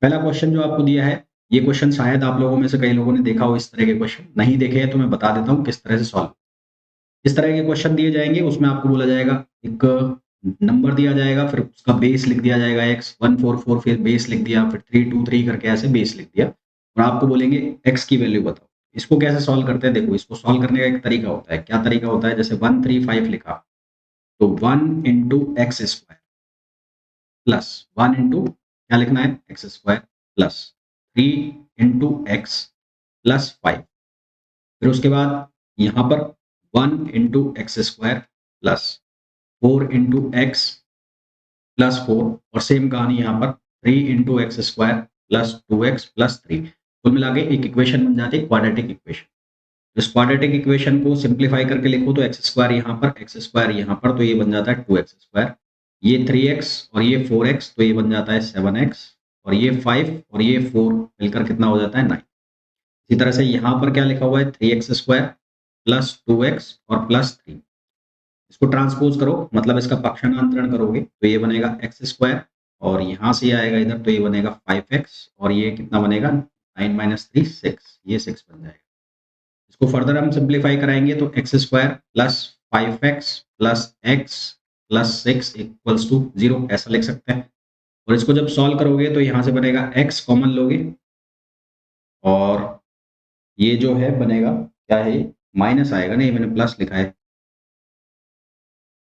पहला क्वेश्चन जो आपको दिया है, ये क्वेश्चन शायद आप लोगों में से कई लोगों ने देखा हो इस तरह के क्वेश्चन, नहीं देखे हैं तो मैं बता देता हूँ किस तरह से सॉल्व। इस तरह के क्वेश्चन दिए जाएँगे, उसमें आपको बोला जाएगा एक नंबर दिया जाएगा, फिर उसका बेस लिख दिया जाएगा x 144 फिर बेस लिख दिया, फिर 323 करके ऐसे बेस लिख दिया और आपको बोलेंगे x की वैल्यू बताओ। इसको कैसे सॉल्व करते हैं देखो, इसको सॉल्व करने का एक तरीका होता है। क्या तरीका होता है? जैसे 135 लिखा, तो 1 into x square plus 1 into क्या लिखना है? X square plus 3 into x plus 5। फिर उसके बाद यहाँ पर 1 into x square plus 4 into x plus 4 और सेम कहानी यहाँ पर 3 into x square plus 2x plus 3। कुल मिला के एक इक्वेशन बन जाती है क्वाड्रेटिक इक्वेशन। इस क्वाड्रेटिक इक्वेशन को सिंप्लीफाई करके लिखो तो एक्स स्क्वायर यहाँ पर, एक्स स्क्वायर यहाँ पर, तो ये बन जाता है 2x स्क्वायर। ये 3x और ये 4x, तो ये बन जाता है 7x और ये 5 और ये 4 मिलकर कितना हो जाता है 9। इसी तरह से यहाँ पर क्या लिखा हुआ है? 3x स्क्वायर प्लस 2x और प्लस 3। इसको ट्रांसपोज करो, मतलब इसका पक्षांतरण करोगे तो ये बनेगा एक्स स्क्वायर और यहाँ से आएगा इधर तो ये बनेगा 5x और ये कितना बनेगा 9 माइनस 3 6, ये 6 बन जाएगा। इसको फर्दर हम सिंप्लीफाई कराएंगे तो x square plus 5x plus x plus 6 equals to 0 ऐसा लिख सकते हैं। और इसको जब सॉल्व करोगे तो यहाँ से बनेगा x कॉमन लोगे और ये जो है बनेगा क्या है, माइनस आएगा, नहीं मैंने प्लस लिखा है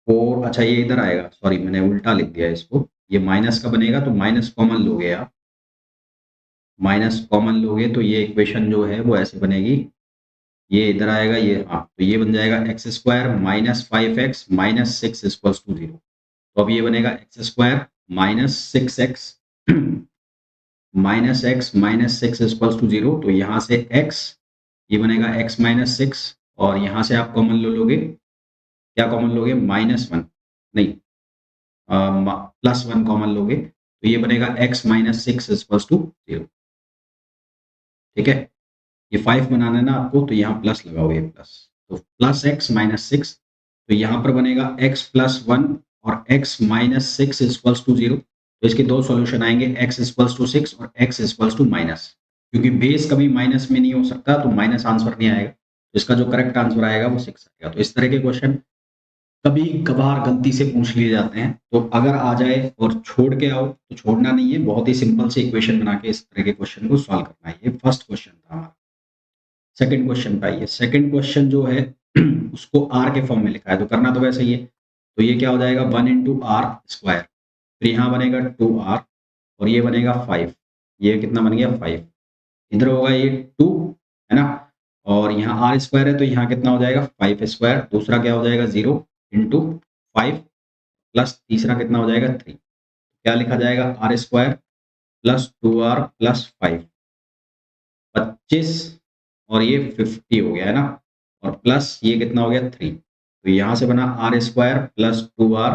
4, अच्छा ये इधर आएगा, सॉरी मैंने उल्टा लिख दिया इसको। ये माइनस का बनेगा तो माइनस कॉमन लोगे आप, माइनस कॉमन लोगे तो ये इक्वेशन जो है वो ऐसे बनेगी, ये इधर आएगा, ये हाँ, तो ये बन जाएगा x square minus 5x minus 6 equals to 0। तो अब ये बनेगा x square minus 6x minus x minus 6 equals to 0। तो यहाँ से x, ये बनेगा x माइनस 6 और यहाँ से आप कॉमन लोगे, क्या कॉमन लोगे? -1, नहीं +1 कॉमन लोगे तो ये बनेगा x माइनस 6 इक्वल्स टू 0। ठीक है, ये 5 बनाना है ना आपको, तो यहाँ प्लस लगाओ, ये प्लस, तो प्लस x माइनस 6, तो यहाँ पर बनेगा x प्लस 1 और x माइनस 6 इक्वल्स टू 0। तो इसके दो सॉल्यूशन आएंगे, x इक्वल्स टू 6 और x इक्वल्स टू माइनस, क्योंकि बेस कभी माइनस में नहीं हो सकता तो माइनस आंसर नहीं आएगा। तो इसका जो करेक्ट आंसर आएगा वो 6 आएगा। तो इस तरह के क्वेश्चन कभी कभार गलती से पूछ लिए जाते हैं, तो अगर आ जाए और छोड़ के आओ तो छोड़ना नहीं है, बहुत ही सिंपल से इक्वेशन बना के इस तरह के क्वेश्चन को सॉल्व करना है। ये फर्स्ट क्वेश्चन था हमारा। सेकंड क्वेश्चन पे आइए। सेकंड क्वेश्चन जो है उसको आर के फॉर्म में लिखा है, तो करना तो वैसे ही है। तो ये क्या हो जाएगा 1 इंटू आर स्क्वायर, फिर यहाँ बनेगा 2r और ये बनेगा 5, ये कितना बन गया 5, इधर होगा ये 2 है ना, और यहाँ आर स्क्वायर है तो यहाँ कितना हो जाएगा 5 स्क्वायर, दूसरा क्या हो जाएगा 0 इंटू 5 प्लस तीसरा कितना हो जाएगा 3। क्या लिखा जाएगा? Are square plus 2r plus 5, 25 और ये 50 हो गया है ना, और प्लस ये कितना हो गया 3। तो यहाँ से बना r square plus 2r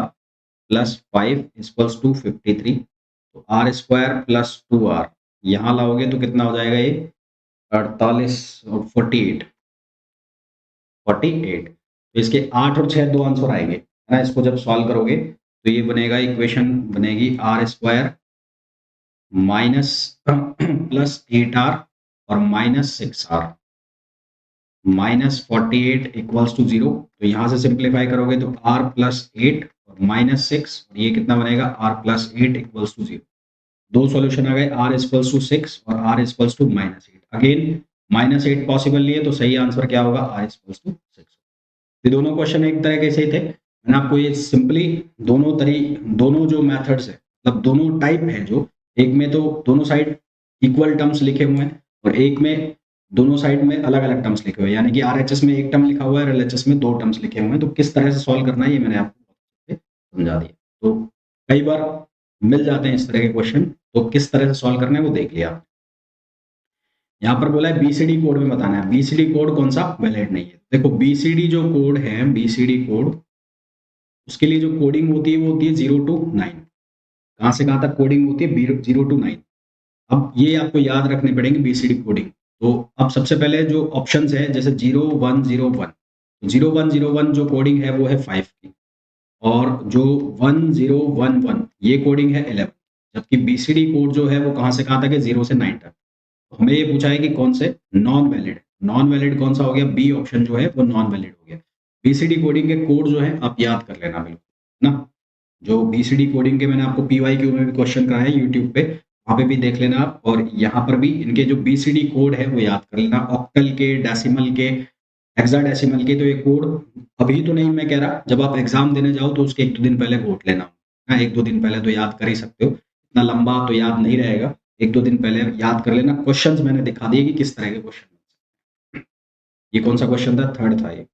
plus 5 equals to 53। तो आर स्क्वायर प्लस 2r यहाँ लाओगे तो कितना हो जाएगा ये 48 और 48, 48। तो इसके 8 और 6 दो आंसर आएंगे है ना। इसको जब सॉल्व करोगे तो ये बनेगा, इक्वेशन बनेगी are square minus plus 8r और minus 6r minus 48 equals to 0। तो यहाँ से सिंप्लीफाई करोगे तो r प्लस 8 और माइनस 6 और ये कितना बनेगा r प्लस 8 इक्वल्स टू 0। दो सॉल्यूशन आ गए, r इक्वल्स टू 6 और r equals to -8। Again -8 possible नहीं है तो सही आंसर क्या होगा? r equals to 6। ये दोनों क्वेश्चन एक तरह के से ही थे। मैंने आपको ये सिंपली दोनों जो मेथड्स है, मतलब दोनों टाइप है, जो एक में तो दोनों साइड इक्वल टर्म्स लिखे हुए हैं और एक में दोनों साइड में अलग अलग टर्म्स लिखे हुए हैं, यानी कि आरएचएस में एक टर्म लिखा हुआ है और एलएचएस में दो टर्म्स लिखे हुए हैं। तो किस तरह से सॉल्व करना है ये मैंने आपको समझा दिया। तो कई बार मिल जाते हैं इस तरह के क्वेश्चन, तो किस तरह से सॉल्व करना है वो देख लिया। यहाँ पर बोला है बीसीडी कोड में बताना है। बीसीडी कोड कौन सा? वैलिड नहीं है। देखो बीसीडी जो कोड है, बीसीडी कोड, उसके लिए जो कोडिंग होती है वो होती है 0 to 9। कहाँ से कहाँ तक कोडिंग होती है? 0 to 9। अब ये आपको याद रखने पड़ेंगे बीसीडी कोडिंग। तो अब सबसे पहले जो ऑप्शंस है, जैसे 0101, 0101 जो कोडिंग है वो है 5 की, और जो 1011 ये कोडिंग है 11। जबकि बीसीडी कोड जो है वो कहाँ से कहाँ तक है, 0 से 9 तक। तो हमें ये पूछा है कि कौन से नॉन वैलिड, नॉन वैलिड कौन सा हो गया, बी ऑप्शन जो है वो नॉन वैलिड हो गया। बीसीडी कोडिंग के कोड जो है आप याद कर लेना बिल्कुल ना, जो बीसीडी कोडिंग के मैंने आपको पीवाईक्यू में भी क्वेश्चन कराए यूट्यूब पे, वहाँ पे भी देख लेना आप, और यहाँ पर भी इनके जो बीसीडी कोड है वो याद कर लेना, ऑक्टल के, डेसिमल के, हेक्साडेसिमल के। तो ये कोड अभी तो नहीं मैं कह रहा, जब आप एग्जाम देने जाओ तो उसके 1-2 दिन पहले घोट लेना। हाँ, 1-2 दिन पहले तो याद कर ही सकते हो, इतना लंबा तो याद नहीं रहेगा, 1-2 दिन पहले याद कर लेना। क्वेश्चंस मैंने दिखा दिए कि किस तरह के क्वेश्चन। ये कौन सा क्वेश्चन था, थर्ड था ये।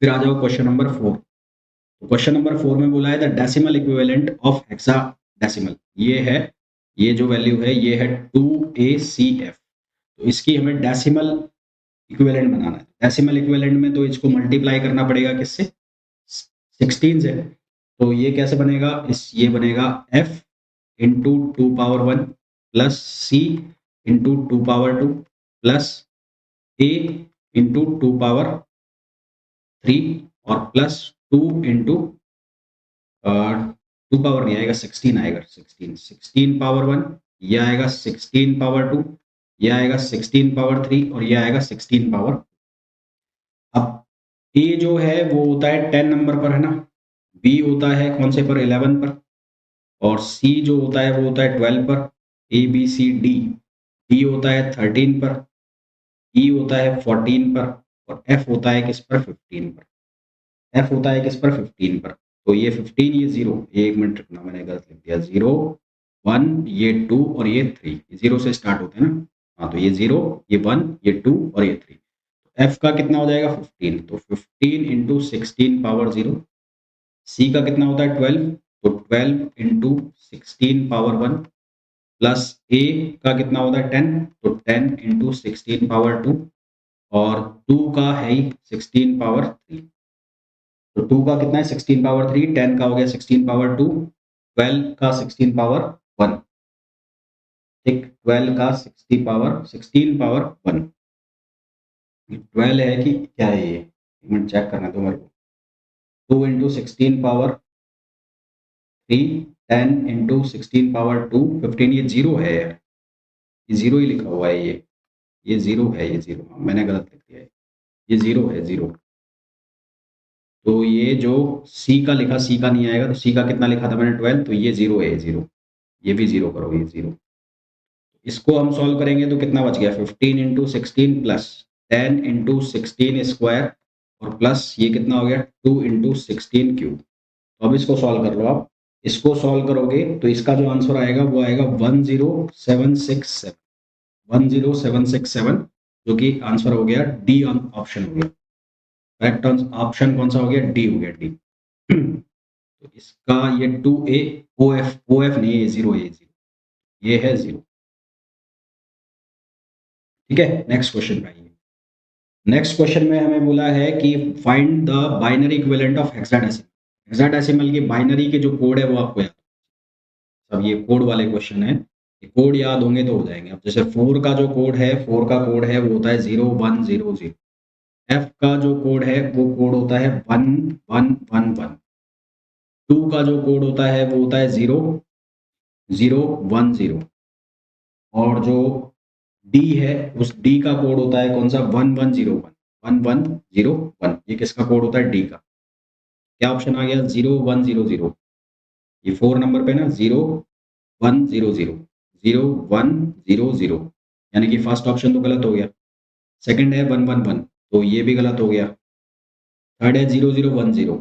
फिर आ जाओ क्वेश्चन नंबर 4। तो क्वेश्चन नंबर 4 में बोला है the decimal equivalent of hexadecimal, ये है, ये जो वैल्यू है ये है 2ACF। तो इसकी हमें डेसिमल इक्विवेलेंट बनाना है। डेसिमल इक्विवेलेंट में तो इसको मल्टीप्लाई करना पड़ेगा किससे, 16 से। तो ये कैसे बनेगा, ये बनेगा f into 2 power 1 plus c into 2 power 2 plus a into 2 power 3 और प्लस 2 इंटू 2 पावर नहीं आएगा, 16 आएगा, 16 पावर 1, ये आएगा 16 पावर 2, ये आएगा 16 पावर 3 और ये आएगा 16 पावर। अब ए जो है वो होता है 10 नंबर पर है ना, बी होता है कौन से पर, 11 पर, और सी जो होता है वो होता है 12 पर, A B C D, D होता है 13 पर, ई होता है 14 पर, और एफ होता है किस पर, 15 पर। एफ होता है किस पर, 15 पर। तो ये 15, ये 0, ये 1 मिनट रखना, मैंने गलत लिख दिया, 0 1, ये 2 और ये 3, 0 से स्टार्ट होते हैं ना। हाँ, तो ये 0, ये 1, ये 2 और ये 3। एफ का कितना हो जाएगा, 15। तो 15 इंटू 16 पावर 0। सी का कितना होता है, 12। तो 12 इंटू 16 पावर 1 प्लस ए का कितना होता है, 10। तो 10 इंटू 16 पावर 2 और 2 का है ही 16 पावर 3। तो 2 का कितना है, 16 पावर 3, 10 का हो गया 16 पावर 2, 12 का 16 पावर 1, ठीक, 12 का 16 पावर 1। 12 है कि क्या है ये, एक मिनट चेक करना दो मेरे को। 2 इंटू 16 पावर 3, 10 इंटू 16 पावर 2, 15, ये 0 है यार, ये 0 ही लिखा हुआ है, ये 0 है, ये 0, मैंने गलत लिख दिया है, ये 0 है, 0। तो ये जो सी का लिखा, सी का नहीं आएगा, तो सी का कितना लिखा था मैंने, 12, तो ये 0 है, ये 0, ये भी 0 करोगे, ये 0। इसको हम सॉल्व करेंगे तो कितना बच गया, 15 इंटू 16 प्लस 10 इंटू 16 स्क्वायर और प्लस ये कितना हो गया, 2 इंटू 16 क्यूब। तो अब इसको सॉल्व कर लो आप। इसको सॉल्व करोगे तो इसका जो आंसर आएगा वो आएगा 10767, 10767, जो कि आंसर हो गया डी ऑप्शन हो गया। करेक्ट ऑप्शन कौन सा हो गया, डी हो गया, डी। तो इसका ये 2A OF नहीं है, ये 0 है, ये 0, ये है 0। ठीक है, नेक्स्ट क्वेश्चन पे आइए। नेक्स्ट क्वेश्चन में हमें बोला है कि find the binary equivalent of hexadecimal. Hexadecimal की बाइनरी के जो कोड है वो आपको याद, सब ये कोड वाले क्वेश्चन है, ये कोड याद होंगे तो हो जाएंगे। अब जैसे 4 का जो कोड है, 4 का कोड है वो होता है 0100। एफ का जो कोड है वो कोड होता है 1111। 2 का जो कोड होता है वो होता है 0010। और जो डी है उस डी का कोड होता है कौन सा, 1101, 1101। ये किसका कोड होता है, डी का। क्या ऑप्शन आ गया, 0100। ये 4 नंबर पे ना, 0100, 0100, यानी कि फर्स्ट ऑप्शन तो गलत हो गया। सेकंड है 111, तो ये भी गलत हो गया। थर्ड है 0010,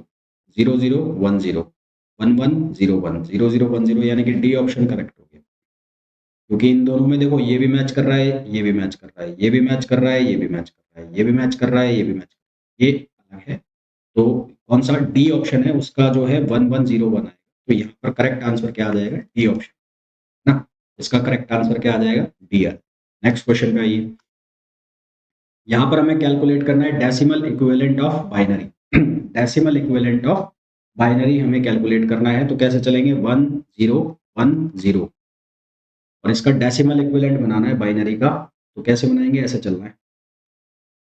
0010, 1101, 0010, यानी कि डी ऑप्शन करेक्ट हो गया। क्योंकि इन दोनों में देखो, ये भी मैच कर रहा है, ये भी मैच कर रहा है, ये भी मैच कर रहा है, ये भी मैच कर रहा है, ये भी मैच कर रहा है, ये भी मैच, ये अलग है। तो कौन सा डी ऑप्शन है उसका जो है 1101 आएगा। तो यहाँ पर करेक्ट आंसर क्या आ जाएगा, डी ऑप्शन ना। इसका करेक्ट आंसर क्या आ जाएगा, डी आर। नेक्स्ट क्वेश्चन पे आइए। यहाँ पर हमें कैलकुलेट करना है decimal equivalent of binary. Decimal equivalent of binary हमें कैलकुलेट करना है, तो कैसे चलेंगे, 1010, और इसका डेसिमल इक्विवेलेंट बनाना है बाइनरी का। तो कैसे बनाएंगे, ऐसे चलना है।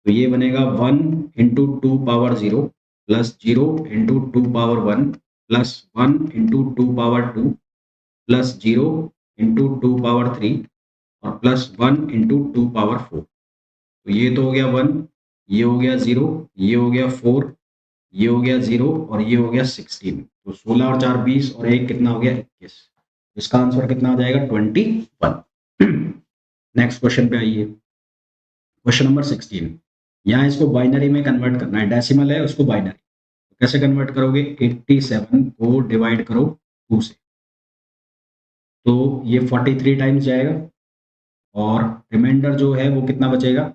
तो ये बनेगा 1 into 2 power 0 plus 0 into 2 power 1 plus 1 into 2 power 2 plus 0 into 2 power 3 और प्लस 1 इंटू 2 पावर 4। तो ये तो हो गया 1, ये हो गया 0, ये हो गया 4, ये हो गया 0 और ये हो गया 16। तो 16 और 4 20 और 1 कितना हो गया 21। इसका आंसर कितना आ जाएगा 21। नेक्स्ट क्वेश्चन पे आइए। Question number 16। यहाँ इसको बाइनरी में कन्वर्ट करना है, डेसिमल है उसको बाइनरी। तो कैसे कन्वर्ट करोगे? 87 को डिवाइड करो 2 से, तो ये 43 टाइम्स जाएगा और रिमाइंडर जो है वो कितना बचेगा?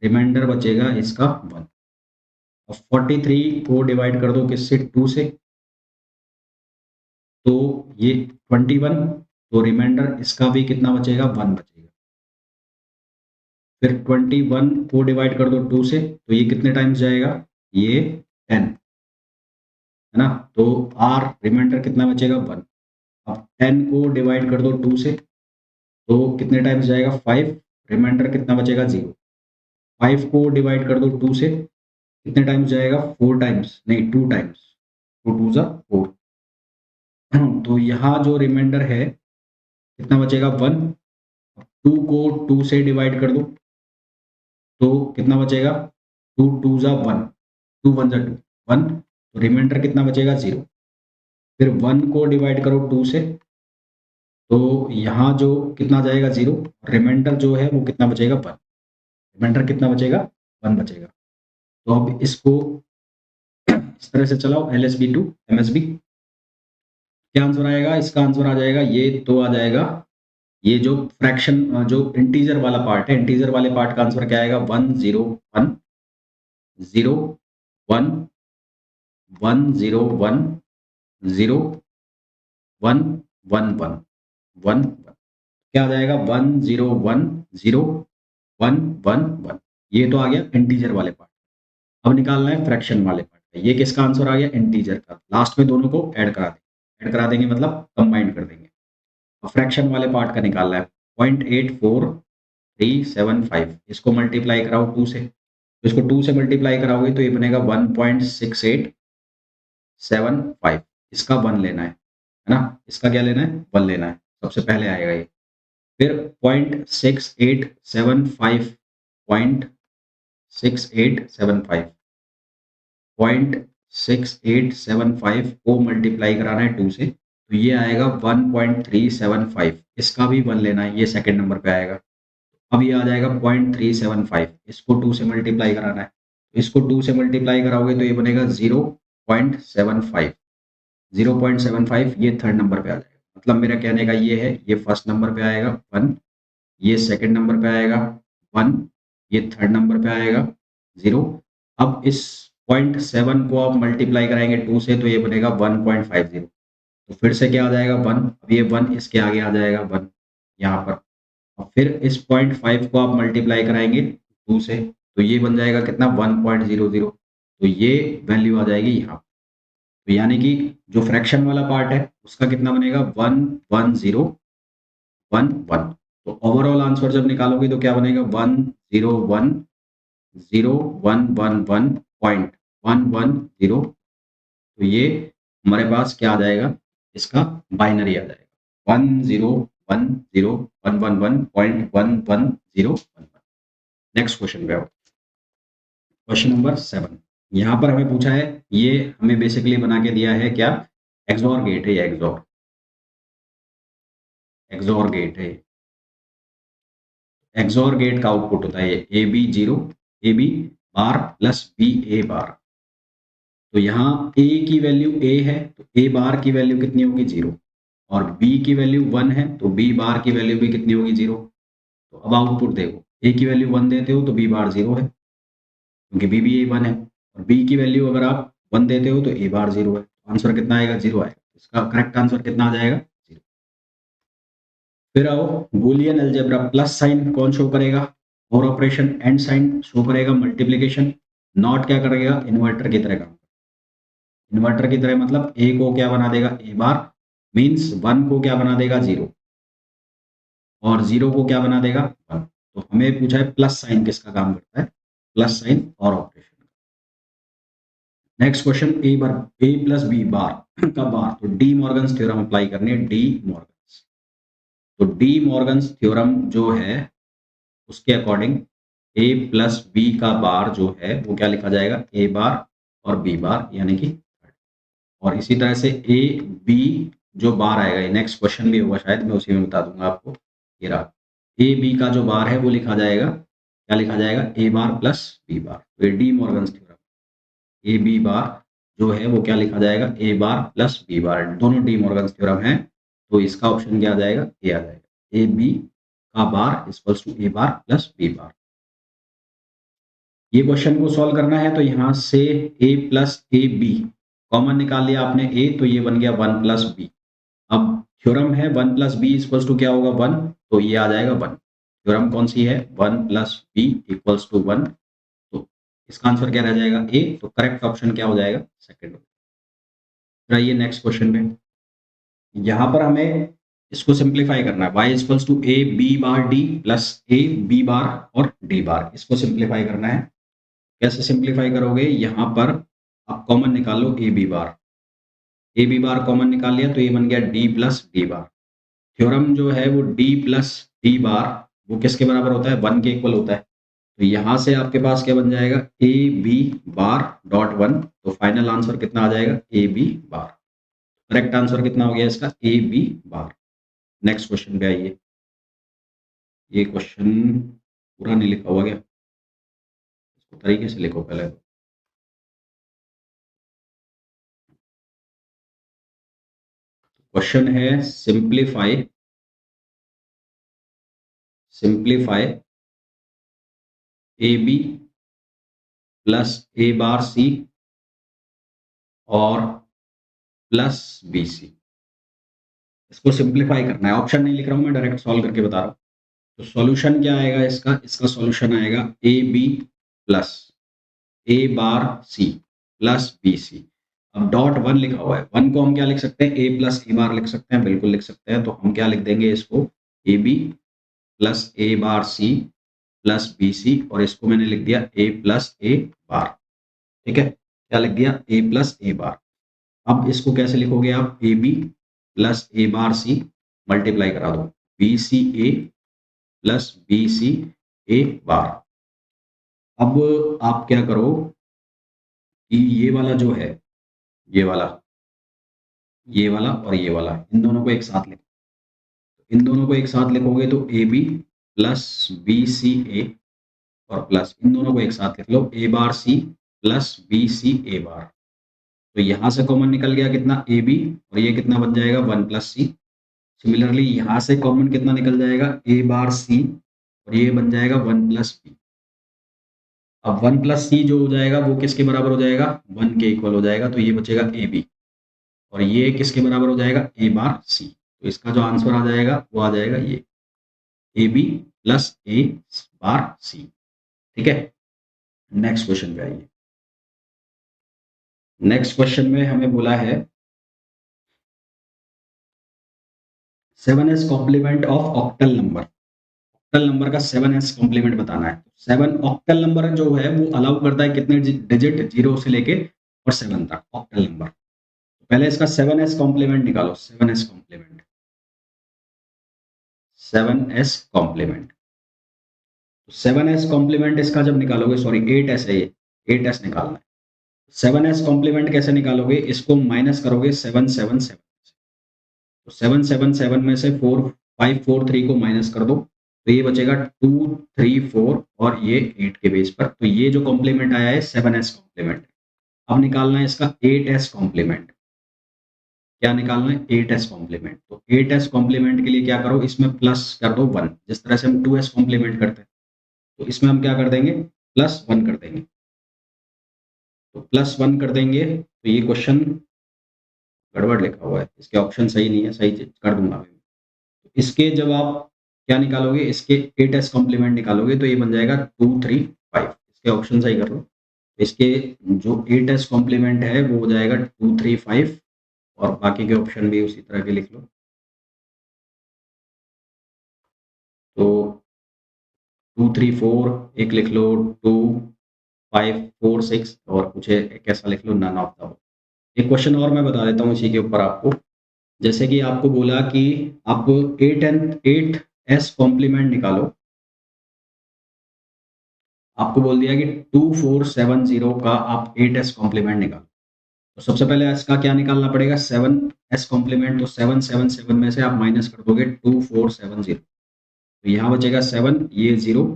रिमाइंडर बचेगा इसका 1। अब 43 को डिवाइड कर दो किससे? 2 से, तो ये 21, तो रिमाइंडर इसका भी कितना बचेगा? 1 बचेगा। फिर 21 को डिवाइड कर दो 2 से, तो ये कितने टाइम्स जाएगा? ये 10 है ना, तो आर रिमाइंडर कितना बचेगा? 1। अब 10 को डिवाइड कर दो 2 से, तो कितने टाइम्स जाएगा? 5, रिमाइंडर कितना बचेगा? 0। 5 को डिवाइड कर दो 2 से, कितने टाइम्स जाएगा? 4 टाइम्स, नहीं 2 टाइम्स, तो 2 जा 4। तो यहाँ जो रिमाइंडर है कितना बचेगा? 1। 2 को 2 से डिवाइड कर दो, तो कितना बचेगा? 2 2 जा 1, 2 1 जा 2, 1, तो रिमाइंडर कितना बचेगा? 0। फिर 1 को डिवाइड करो 2 से, तो यहाँ जो कितना जाएगा? 0, रिमाइंडर जो है वो कितना बचेगा? 1। रिमाइंडर कितना बचेगा? 1 बचेगा। तो अब इसको इस तरह से चलाओ, LSB टू MSB। क्या आंसर आएगा? इसका आंसर आ जाएगा, ये तो आ जाएगा, ये जो फ्रैक्शन जो इंटीजर वाला पार्ट है, इंटीजर वाले पार्ट का आंसर क्या आएगा? 1 0 1 0 1 1 0 1 0 1 1 1 1 क्या आ जाएगा? 1 0 1 0 1 1 1। ये तो आ गया इंटीजर वाले पार्ट। अब निकालना है फ्रैक्शन वाले पार्ट का। ये किसका आंसर आ गया? इंटीजर का। लास्ट में दोनों को ऐड करा देंगे, ऐड करा देंगे मतलब कंबाइन कर देंगे। अब फ्रैक्शन वाले पार्ट का निकालना है। 0.84375, इसको मल्टीप्लाई कराओ 2 से, तो इसको 2 से मल्टीप्लाई कराओगे तो ये बनेगा 1.6875। इसका 1 लेना है ना, इसका क्या लेना है? 1 लेना है, सबसे पहले आएगा ये। फिर 0.6875 0.6875 0.6875 को मल्टीप्लाई कराना है 2 से, तो ये आएगा 1.375। इसका भी 1 लेना है, ये सेकंड नंबर पे आएगा। अब ये आ जाएगा 0.375, इसको 2 से मल्टीप्लाई कराना है, तो इसको 2 से मल्टीप्लाई कराओगे तो ये बनेगा 0.75। 0.75 ये थर्ड नंबर पे आ जाएगा। मतलब मेरा कहने का ये है, ये फर्स्ट नंबर पे आएगा 1, ये सेकंड नंबर पे आएगा 1, ये थर्ड नंबर पे आएगा 0। अब इस 0.7 को आप मल्टीप्लाई कराएंगे 2 से, तो ये बनेगा 1.50। तो फिर से क्या आ जाएगा? 1। अब ये 1 इसके आगे आ जाएगा 1 यहाँ पर। और फिर इस 0.5 को आप मल्टीप्लाई कराएंगे 2 से, तो ये बन जाएगा कितना? 1.00। तो ये वैल्यू आ जाएगी यहाँ। तो यानी कि जो फ्रैक्शन वाला पार्ट है उसका कितना बनेगा? 11011। तो ओवरऑल आंसर जब निकालोगे तो क्या बनेगा? 1010111.110। तो ये हमारे पास क्या आ जाएगा? इसका बाइनरी आ जाएगा 1010111.11011। नेक्स्ट क्वेश्चन पे आओ। Question number 7। यहाँ पर हमें पूछा है, ये हमें बेसिकली बना के दिया है क्या? एक्सॉर गेट है, ये एक्सॉर गेट है। एक्सॉर गेट का आउटपुट होता है A B 0 A B bar plus B A bar. तो यहाँ ए की वैल्यू ए है, तो ए बार की वैल्यू कितनी होगी? 0। और बी की वैल्यू 1 है, तो बी बार की वैल्यू भी कितनी होगी? 0। तो अब आउटपुट देखो, ए की वैल्यू 1 देते हो तो बी बार 0 है, क्योंकि बी भी 1 है। और बी की वैल्यू अगर आप 1 देते हो तो ए बार 0 है। आंसर कितना आएगा? 0 आएगा। इसका करेक्ट आंसर कितना आ जाएगा? 0। फिर आओ, बूलियन अलजेब्रा प्लस साइन कौन शो करेगा? और ऑपरेशन एंड साइन शो करेगा मल्टीप्लीकेशन। नॉट क्या करेगा? इन्वर्टर की तरह काम। इन्वर्टर की तरह मतलब ए को क्या बना देगा? ए बार, मीन्स 1 को क्या बना देगा? 0, और 0 को क्या बना देगा? 1। तो हमें पूछा है प्लस साइन किसका काम करता है? प्लस साइन और ऑपरेशन। नेक्स्ट क्वेश्चन, ए प्लस बी बार का बार, तो डी मॉर्गन्स थ्योरम अप्लाई करनी है। डी मॉर्गन तो डी मॉर्गन्स थ्योरम जो है उसके अकॉर्डिंग a प्लस बी का बार जो है वो क्या लिखा जाएगा, a बार और b बार यानी कि, और इसी तरह से a b जो बार आएगा, नेक्स्ट क्वेश्चन भी होगा शायद, मैं उसी में बता दूंगा आपको। ये रहा a b का जो बार है वो लिखा जाएगा, क्या लिखा जाएगा, a बार प्लस b बार। तो ये D Morgan's theorem, a b बार जो है वो क्या लिखा जाएगा, a बार प्लस b बार, दोनों डी मॉर्गन्स थ्योरम है। तो इसका ऑप्शन क्या आ जाएगा, ए आ जाएगा। ए बी का bar equals to A bar plus B bar. ये क्वेश्चन को सॉल्व करना है तो यहाँ से a plus A B common निकाल लिया आपने, a तो ये बन गया 1 प्लस बी। अब थ्योरम है 1 प्लस बी इक्वल्स टू क्या होगा 1, तो ये आ जाएगा 1। थ्योरम कौन सी है, 1 प्लस बी इक्वल्स टू 1। तो इसका आंसर क्या रह जाएगा, a। तो करेक्ट ऑप्शन क्या हो जाएगा, सेकंड। आइए नेक्स्ट क्वेश्चन पे। यहाँ पर हमें इसको सिंप्लीफाई करना है, y equals to A B bar D plus A B bar और डी बार, इसको सिंप्लीफाई करना है। कैसे सिंप्लीफाई करोगे, यहाँ पर आप कॉमन निकालो A B bar, A B bar common निकाल लिया तो ये बन गया D plus D bar. Theorem जो है वो डी प्लस डी बार वो किसके बराबर होता है, 1 के इक्वल होता है। तो यहाँ से आपके पास क्या बन जाएगा, ए बी बार डॉट 1। तो फाइनल आंसर कितना आ जाएगा, A B bar. Correct answer कितना हो गया इसका, A B bar. Next question पे आइए। ये क्वेश्चन पूरा नहीं लिखा हुआ क्या, इसको तरीके से लिखो पहले। क्वेश्चन है simplify A B plus A bar सी और प्लस बी सी। इसको सिंप्लीफाई करना है, ऑप्शन नहीं लिख रहा हूं मैं, डायरेक्ट सॉल्व करके बता रहा हूं। तो सॉल्यूशन क्या आएगा इसका, इसका सॉल्यूशन आएगा A B plus A bar C plus B C. अब डॉट 1 लिखा हुआ है, 1 को हम क्या लिख सकते हैं, ए प्लस ए बार लिख सकते हैं, बिल्कुल लिख सकते हैं। तो हम क्या लिख देंगे इसको, A B plus A bar C plus B C, और इसको मैंने लिख दिया ए प्लस ए बार। ठीक है, क्या लिख दिया, ए प्लस ए बार। अब इसको कैसे लिखोगे आप, A B plus A bar C multiply करा दो B C A plus B C A bar. अब आप क्या करो कि ये वाला जो है, ये वाला और ये वाला, इन दोनों को एक साथ लिखो। इन दोनों को एक साथ लिखोगे तो A B plus B C A, और प्लस इन दोनों को एक साथ लिख लो, ए bar C plus B C A bar. तो यहाँ से कॉमन निकल गया कितना, ए बी, और ये कितना बन जाएगा 1 प्लस सी। सिमिलरली यहाँ से कॉमन कितना निकल जाएगा, ए बार सी, और ये बन जाएगा 1 प्लस बी। अब 1 प्लस सी जो हो जाएगा वो किसके बराबर हो जाएगा, 1 के इक्वल हो जाएगा। तो ये बचेगा ए बी, और ये किसके बराबर हो जाएगा, ए बार सी। तो इसका जो आंसर आ जाएगा वो आ जाएगा ये ए बी प्लस ए बार सी। ठीक है, नेक्स्ट क्वेश्चन पे आइए। नेक्स्ट क्वेश्चन में हमें बोला है 7s complement of octal number. Octal number का 7s कॉम्प्लीमेंट बताना है। 7 ऑक्टल नंबर जो है वो अलाउ करता है कितने डिजिट, 0 से लेके और 7 तक ऑक्टल नंबर। पहले इसका 7s कॉम्प्लीमेंट निकालो, 7s complement, 7s complement. 7s complement इसका जब निकालोगे, सॉरी 8s है ये, 8s निकालना है। 7s कॉम्प्लीमेंट कैसे निकालोगे, इसको माइनस करोगे 777 से। तो 777 में से 543 को माइनस कर दो, तो ये बचेगा 2 3 4 और ये 8 के बेस पर। तो ये जो कॉम्प्लीमेंट आया है 7s कॉम्प्लीमेंट। अब निकालना है इसका 8s कॉम्प्लीमेंट। क्या निकालना है, 8s कॉम्प्लीमेंट। तो 8s कॉम्प्लीमेंट के लिए क्या करो, इसमें प्लस कर दो 1, जिस तरह से हम 2s कॉम्प्लीमेंट करते हैं। तो इसमें हम क्या कर देंगे, प्लस 1 कर देंगे। तो प्लस 1 कर देंगे तो ये क्वेश्चन गड़बड़ लिखा हुआ है, इसके ऑप्शन सही नहीं है, सही कर दूंगा मैं। तो इसके जब आप क्या निकालोगे, इसके 8s कॉम्प्लीमेंट निकालोगे तो ये बन जाएगा 2 3 5। इसके ऑप्शन सही कर लो। इसके जो 8s कॉम्प्लीमेंट है वो हो जाएगा 2 3 5, और बाकी के ऑप्शन भी उसी तरह के लिख लो। तो 2 3 4 एक लिख लो, 2 5 4 6, और कुछ एक ऐसा लिख लो, नन ऑफ द। एक क्वेश्चन और मैं बता देता हूँ इसी के ऊपर आपको। जैसे कि आपको बोला कि आप 8s कॉम्प्लीमेंट निकालो। आपको बोल दिया कि 2470 का आप 8s कॉम्प्लीमेंट निकालो। तो सबसे पहले इसका क्या निकालना पड़ेगा, 7s कॉम्प्लीमेंट। तो 777 में से आप माइनस कर दोगे 2470। तो यहाँ बचेगा 7, ये 0,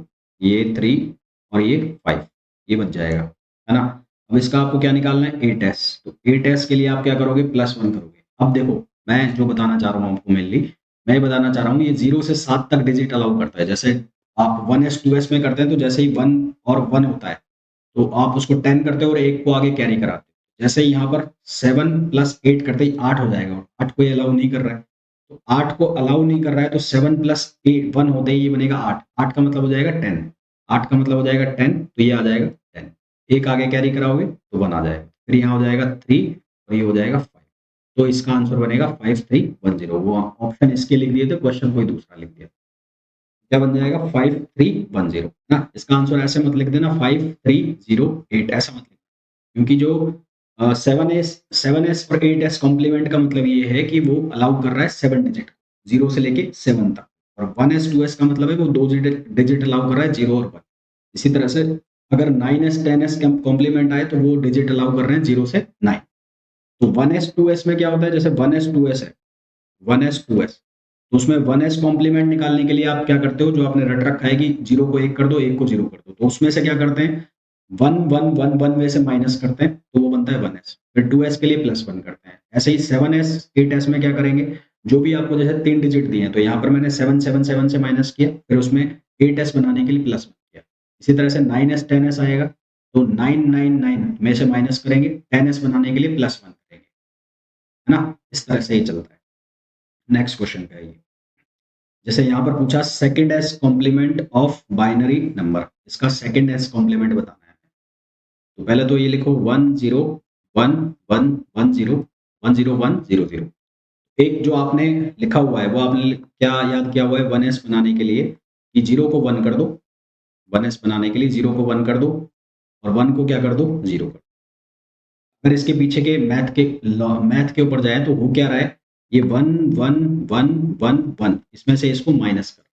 ये 3 और ये 5, ये बच जाएगा, है ना। अब इसका आपको क्या निकालना है, 8s। तो 8s के लिए आप क्या करोगे, +1 करोगे। अब देखो, मैं जो बताना चाह रहा हूँ आपको मेनली, मैं ये बताना चाह रहा हूँ, ये 0 से 7 तक डिजिट अलाउ करता है। जैसे आप 1s 2s में करते हैं, तो जैसे ही 1 और 1 होता है, तो आप उसको 10 करते हो और 1 को आगे कैरी कराते हो। जैसे ही यहाँ पर 7 + 8 करते ही 8 हो जाएगा, 8 को ये अलाउ नहीं कर रहा है। तो 8 को अलाउ नहीं कर रहा है, तो 7 + 8 1 होते ही ये बनेगा 8। 8 का मतलब हो जाएगा 10। 8 का मतलब हो जाएगा 10, तो ये आ जाएगा 10। एक आगे कैरी कराओगे तो 1 आ जाएगा। फिर यहाँ हो जाएगा 3 और ये हो जाएगा 5। तो इसका आंसर बनेगा 5310। वो ऑप्शन इसके लिख दिए थे, क्वेश्चन कोई दूसरा लिख दिया। क्या बन जाएगा, 5310 ना। इसका आंसर ऐसे मत लिख देना 5308, ऐसा मत लिखना। क्योंकि जो 7s और 8s कॉम्प्लीमेंट का मतलब ये है कि वो अलाउ कर रहा है 7 डिजिट, 0 से लेके 7 तक। और 1s 2s का मतलब है वो 2 डिजिट अलाउ कर रहा है, 0 और 1। इसी तरह से अगर 9s 10s कॉम्प्लीमेंट आए तो वो डिजिट अलाउ कर रहे हैं 0 से 9। तो 1s 2s में क्या होता है, जैसे 1s 2s है, 1s 2s, तो उसमें 1s कॉम्प्लीमेंट निकालने के लिए आप क्या करते हो, जो आपने रट रखा है कि 0 को 1 कर दो, 1 को 0 कर दो। तो उसमें से क्या करते हैं, 1 1 1 1 में से माइनस करते हैं, तो वो बनता है 1s। फिर 2s के लिए +1 करते हैं। ऐसे ही 7s 8s में क्या करेंगे, जो भी आपको जैसे 3 डिजिट दिए हैं, तो यहाँ पर मैंने 777 से माइनस किया, फिर उसमें 8s बनाने के लिए +1 किया। इसी तरह से 9s 10s आएगा, तो 999 में से माइनस करेंगे, 10s बनाने के लिए +1 करेंगे, है ना। इस तरह से ही चलता है। नेक्स्ट क्वेश्चन पे आइए। जैसे यहाँ पर पूछा second S complement of binary number, इसका सेकंड एस कॉम्प्लीमेंट बताना है। तो पहले तो ये लिखो 1 0 1 1 1 0 1 0 1 0 0। एक जो आपने लिखा हुआ है वो आपने क्या याद किया हुआ है, 1s बनाने के लिए कि 0 को 1 कर दो, 1s बनाने के लिए 0 को 1 कर दो और 1 को क्या कर दो, 0 कर दो। अगर इसके पीछे के मैथ के ऊपर जाए तो हो क्या रहा है, ये 1 1 1 1 1, इसमें से इसको माइनस कर,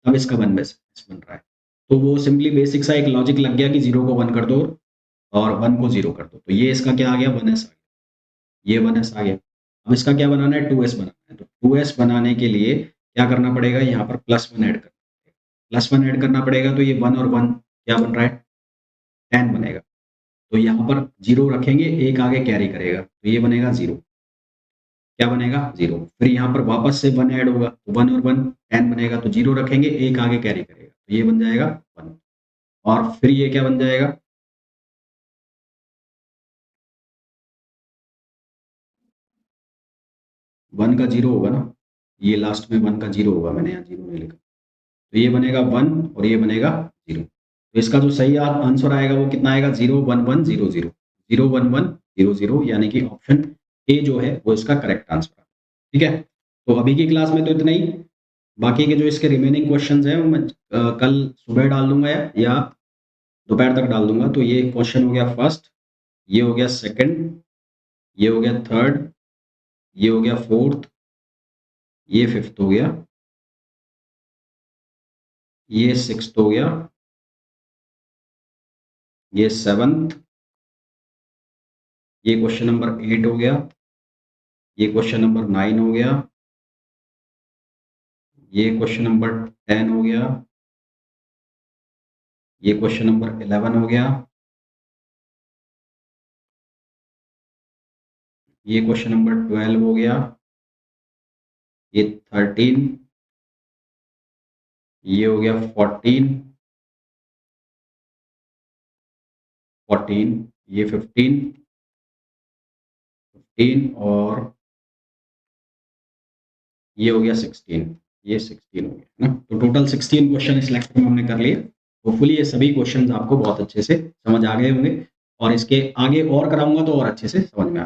अब इसका 1 बन रहा है। तो वो सिंपली बेसिक सा एक लॉजिक लग गया कि 0 को 1 कर दो और 1 को 0 कर दो। तो ये इसका क्या आ गया, 1s आ गया, ये 1s आ गया। अब इसका क्या बनाना है, 2s बनाना है। तो 2s बनाने के लिए क्या करना पड़ेगा, यहाँ पर +1 ऐड करना पड़ेगा। +1 ऐड करना पड़ेगा, तो ये 1 और 1 क्या बन रहा है, 10 बनेगा। तो यहाँ पर 0 रखेंगे, एक आगे कैरी करेगा, तो ये बनेगा 0। क्या बनेगा, 0। फिर यहाँ पर वापस से 1 ऐड होगा, तो 1 और 1 10 बनेगा, तो 0 रखेंगे, एक आगे कैरी करेगा, तो ये बन जाएगा 1। और फिर ये क्या बन जाएगा, 1 का 0 होगा ना, ये लास्ट में 1 का 0 होगा, मैंने यहाँ 0 नहीं लिखा। तो ये बनेगा 1 और ये बनेगा 0। तो इसका जो सही आंसर आएगा वो कितना आएगा, 0 1 1 0 0 0 1 1 0 0, यानी कि ऑप्शन ए जो है वो इसका करेक्ट आंसर है। ठीक है, तो अभी की क्लास में तो इतना ही। बाकी के जो इसके रिमेनिंग क्वेश्चंस हैं वो मैं कल सुबह डाल दूंगा या दोपहर तक डाल दूंगा। तो ये क्वेश्चन हो गया फर्स्ट, ये हो गया सेकंड, ये हो गया थर्ड, ये हो गया फोर्थ, ये फिफ्थ हो गया, ये सिक्स्थ हो गया, ये सेवंथ, ये क्वेश्चन नंबर 8 हो गया, ये क्वेश्चन नंबर 9 हो गया, ये क्वेश्चन नंबर 10 हो गया, ये क्वेश्चन नंबर 11 हो गया, ये क्वेश्चन नंबर 12 हो गया, ये 13, ये हो गया 14, 14, ये 15, 15 और ये हो गया 16, ये 16 हो गया ना। तो टोटल 16 क्वेश्चन इस लेक्चर में हमने कर लिए। होपफुली ये सभी क्वेश्चंस आपको बहुत अच्छे से समझ आ गए होंगे और इसके आगे और कराऊंगा तो और अच्छे से समझ में आ